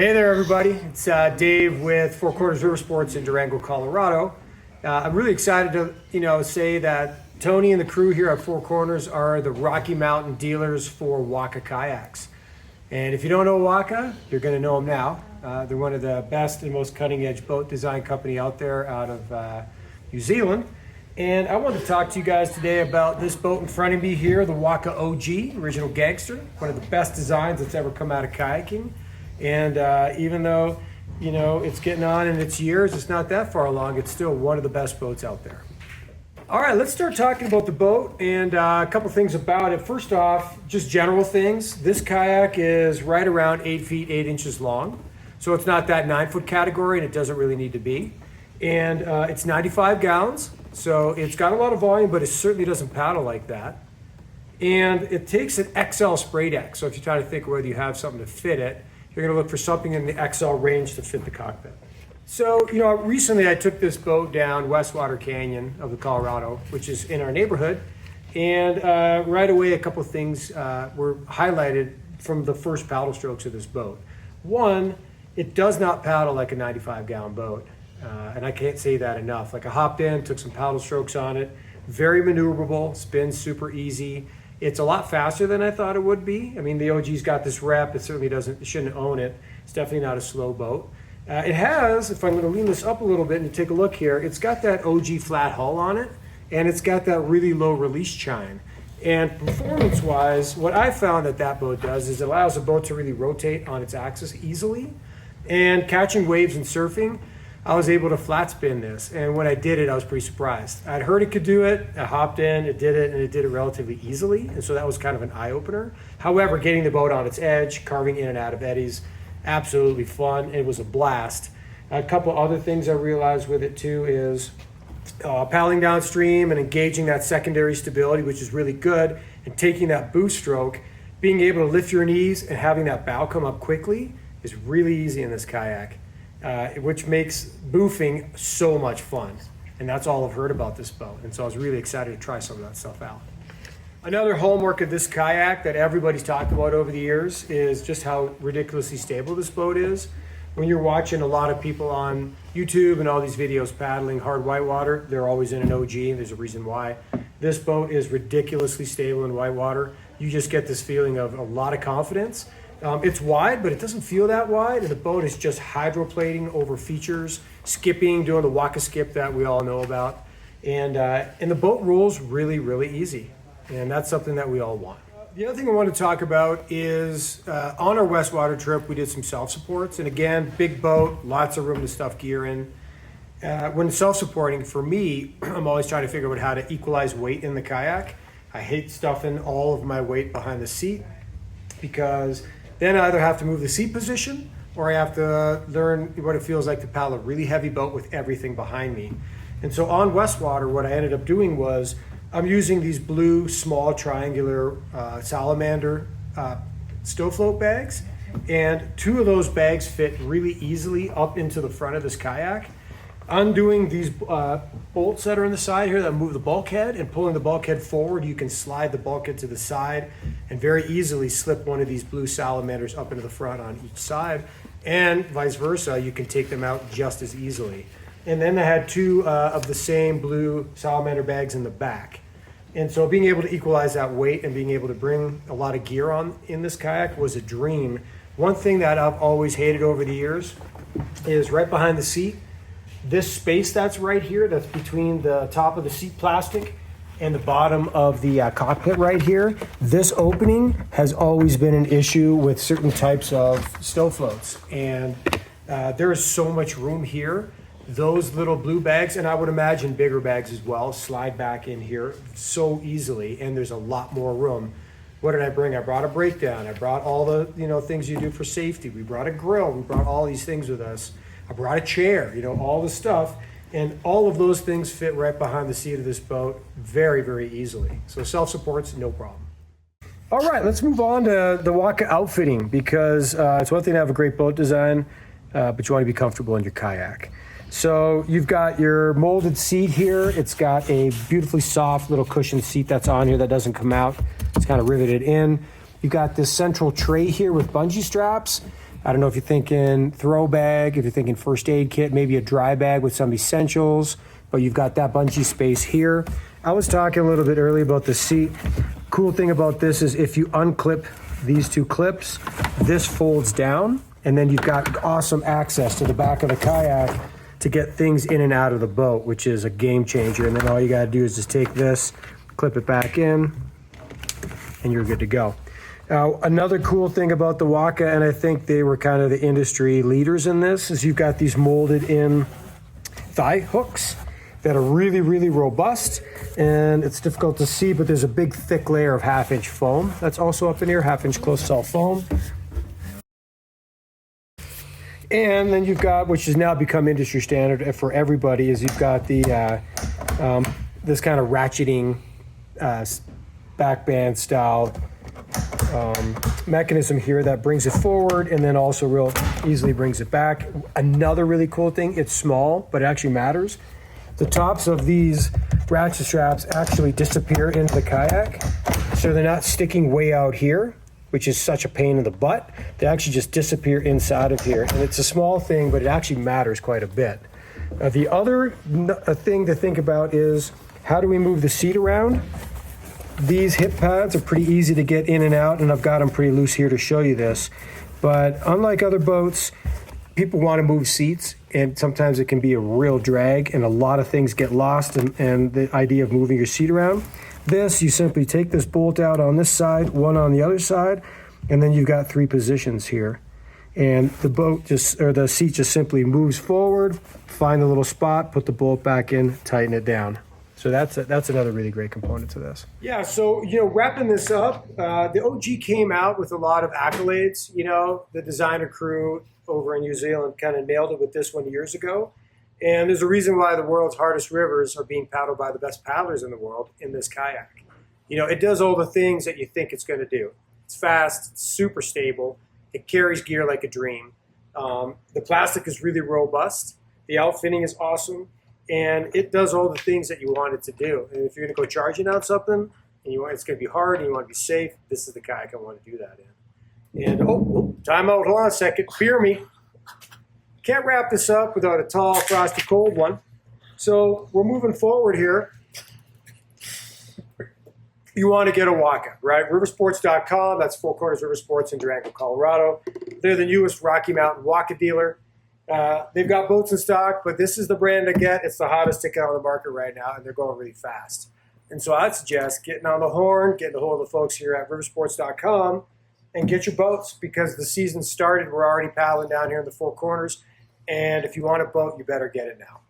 Hey there, everybody. It's Dave with Four Corners River Sports in Durango, Colorado. I'm really excited to, say that Tony and the crew here at Four Corners are the Rocky Mountain dealers for Waka kayaks. And if you don't know Waka, you're going to know them now. They're one of the best and most cutting-edge boat design company out there out of New Zealand. And I wanted to talk to you guys today about this boat in front of me here, the Waka OG, Original Gangster, one of the best designs that's ever come out of kayaking. And even though, it's getting on in its years, it's not that far along, it's still one of the best boats out there. All right, let's start talking about the boat and a couple things about it. First off, just general things. This kayak is right around 8 feet, 8 inches long. So it's not that 9-foot category, and it doesn't really need to be. And it's 95 gallons, so it's got a lot of volume, but it certainly doesn't paddle like that. And it takes an XL spray deck. So if you're trying to think of whether you have something to fit it, you're going to look for something in the XL range to fit the cockpit. So, recently I took this boat down Westwater Canyon of the Colorado, which is in our neighborhood, and right away a couple of things were highlighted from the first paddle strokes of this boat. One, it does not paddle like a 95-gallon boat, and I can't say that enough. Like I hopped in, took some paddle strokes on it, very maneuverable, spins super easy. It's a lot faster than I thought it would be. I mean, the OG's got this rep. It certainly shouldn't own it. It's definitely not a slow boat. It has, if I'm going to lean this up a little bit and take a look here, it's got that OG flat hull on it, and it's got that really low release chine. And performance-wise, what I found that boat does is it allows the boat to really rotate on its axis easily. And catching waves and surfing, I was able to flat spin this, and when I did it, I was pretty surprised. I'd heard it could do it, I hopped in, it did it, and it did it relatively easily, and so that was kind of an eye-opener. However, getting the boat on its edge, carving in and out of eddies, absolutely fun. It was a blast. A couple other things I realized with it too is paddling downstream and engaging that secondary stability, which is really good, and taking that boost stroke, being able to lift your knees and having that bow come up quickly is really easy in this kayak. Which makes boofing so much fun. And that's all I've heard about this boat. And so I was really excited to try some of that stuff out. Another hallmark of this kayak that everybody's talked about over the years is just how ridiculously stable this boat is. When you're watching a lot of people on YouTube and all these videos paddling hard whitewater, they're always in an OG, and there's a reason why. This boat is ridiculously stable in whitewater. You just get this feeling of a lot of confidence. It's wide, but it doesn't feel that wide, and the boat is just hydroplating over features, skipping, doing the Waka skip that we all know about, and the boat rolls really, really easy, and that's something that we all want. The other thing I want to talk about is on our Westwater trip, we did some self-supports, and again, big boat, lots of room to stuff gear in. When self-supporting, for me, I'm always trying to figure out how to equalize weight in the kayak. I hate stuffing all of my weight behind the seat because then I either have to move the seat position or I have to learn what it feels like to paddle a really heavy boat with everything behind me. And so on Westwater, what I ended up doing was I'm using these blue small triangular salamander stow float bags, and 2 of those bags fit really easily up into the front of this kayak. Undoing these bolts that are on the side here that move the bulkhead and pulling the bulkhead forward, you can slide the bulkhead to the side and very easily slip one of these blue salamanders up into the front on each side, and vice versa, you can take them out just as easily. And then I had 2 of the same blue salamander bags in the back. And so being able to equalize that weight and being able to bring a lot of gear on in this kayak was a dream. One thing that I've always hated over the years is right behind the seat, this space that's right here, that's between the top of the seat plastic and the bottom of the cockpit right here, this opening has always been an issue with certain types of stow floats. And there is so much room here. Those little blue bags, and I would imagine bigger bags as well, slide back in here so easily, and there's a lot more room. What did I bring? I brought a breakdown. I brought all the things you do for safety. We brought a grill. We brought all these things with us. I brought a chair, all the stuff, and all of those things fit right behind the seat of this boat very, very easily. So self-support's no problem. All right, let's move on to the Waka outfitting, because it's one thing to have a great boat design, but you want to be comfortable in your kayak. So you've got your molded seat here. It's got a beautifully soft little cushioned seat that's on here that doesn't come out. It's kind of riveted in. You've got this central tray here with bungee straps. I don't know if you're thinking throw bag, if you're thinking first aid kit, maybe a dry bag with some essentials, but you've got that bungee space here. I was talking a little bit earlier about the seat. Cool thing about this is if you unclip these two clips, this folds down, and then you've got awesome access to the back of the kayak to get things in and out of the boat, which is a game changer. And then all you gotta do is just take this, clip it back in, and you're good to go. Now, another cool thing about the Waka, and I think they were kind of the industry leaders in this, is you've got these molded in thigh hooks that are really, really robust. And it's difficult to see, but there's a big thick layer of 1/2-inch foam that's also up in here, 1/2-inch close cell foam. And then you've got, which has now become industry standard for everybody, is you've got the this kind of ratcheting back band style mechanism here that brings it forward and then also real easily brings it back. Another really cool thing, it's small, but it actually matters. The tops of these ratchet straps actually disappear into the kayak, so they're not sticking way out here, which is such a pain in the butt. They actually just disappear inside of here. And it's a small thing, but it actually matters quite a bit. The other thing to think about is, how do we move the seat around? These hip pads are pretty easy to get in and out, and I've got them pretty loose here to show you this. But unlike other boats, people want to move seats, and sometimes it can be a real drag, and a lot of things get lost and the idea of moving your seat around. This, you simply take this bolt out on this side, one on the other side, and then you've got 3 positions here. And the seat just simply moves forward, find the little spot, put the bolt back in, tighten it down. So that's another really great component to this. Yeah, so, wrapping this up, the OG came out with a lot of accolades. The designer crew over in New Zealand kind of nailed it with this one years ago. And there's a reason why the world's hardest rivers are being paddled by the best paddlers in the world in this kayak. It does all the things that you think it's going to do. It's fast, it's super stable, it carries gear like a dream. The plastic is really robust, the outfitting is awesome, and it does all the things that you want it to do. And if you're going to go charging out something, and it's going to be hard, and you want to be safe, this is the kayak I want to do that in. And, time out, hold on a second, fear me. Can't wrap this up without a tall, frosty, cold one. So we're moving forward here. You want to get a Waka, right? Riversports.com, that's Four Corners River Sports in Durango, Colorado. They're the newest Rocky Mountain Waka dealer. They've got boats in stock, but this is the brand to get. It's the hottest ticket on the market right now, and they're going really fast. And so I'd suggest getting on the horn, getting a hold of the folks here at Riversports.com, and get your boats, because the season started. We're already paddling down here in the Four Corners. And if you want a boat, you better get it now.